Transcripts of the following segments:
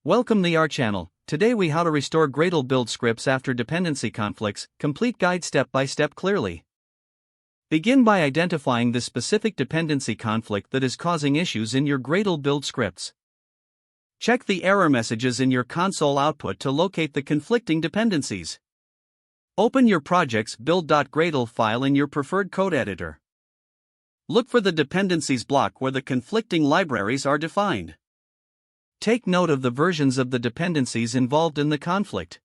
Welcome to our channel. Today we how to restore Gradle build scripts after dependency conflicts, complete guide step by step clearly. Begin by identifying the specific dependency conflict that is causing issues in your Gradle build scripts. Check the error messages in your console output to locate the conflicting dependencies. Open your project's build.gradle file in your preferred code editor. Look for the dependencies block where the conflicting libraries are defined. Take note of the versions of the dependencies involved in the conflict.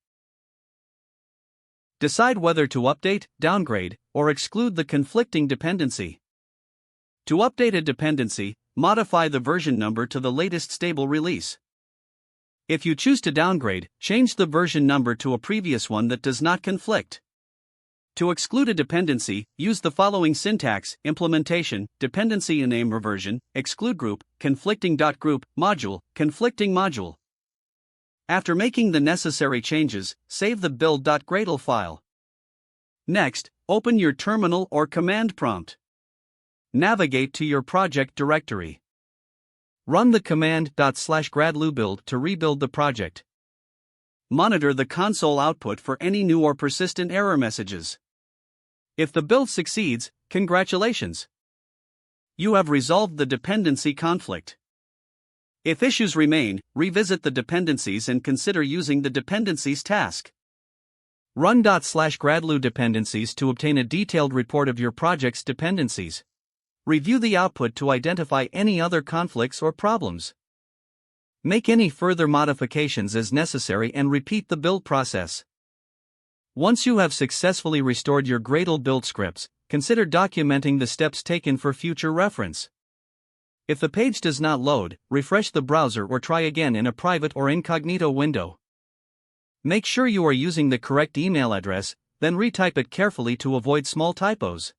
Decide whether to update, downgrade, or exclude the conflicting dependency. To update a dependency, modify the version number to the latest stable release. If you choose to downgrade, change the version number to a previous one that does not conflict. To exclude a dependency, use the following syntax: implementation, dependency name reversion, exclude group, conflicting.group, module, conflicting module. After making the necessary changes, save the build.gradle file. Next, open your terminal or command prompt. Navigate to your project directory. Run the command /gradle build to rebuild the project. Monitor the console output for any new or persistent error messages. If the build succeeds, congratulations! You have resolved the dependency conflict. If issues remain, revisit the dependencies and consider using the dependencies task. Run /gradle dependencies to obtain a detailed report of your project's dependencies. Review the output to identify any other conflicts or problems. Make any further modifications as necessary and repeat the build process. Once you have successfully restored your Gradle build scripts, consider documenting the steps taken for future reference. If the page does not load, refresh the browser or try again in a private or incognito window. Make sure you are using the correct email address, then retype it carefully to avoid small typos.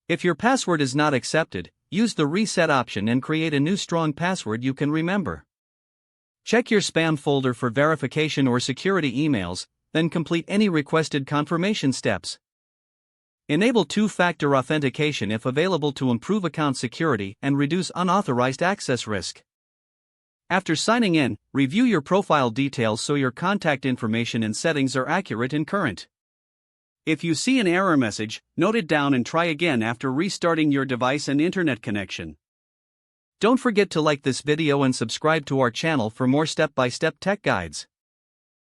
If your password is not accepted, use the reset option and create a new strong password you can remember. Check your spam folder for verification or security emails, then complete any requested confirmation steps. Enable two-factor authentication if available to improve account security and reduce unauthorized access risk. After signing in, review your profile details so your contact information and settings are accurate and current. If you see an error message, note it down and try again after restarting your device and internet connection. Don't forget to like this video and subscribe to our channel for more step-by-step tech guides.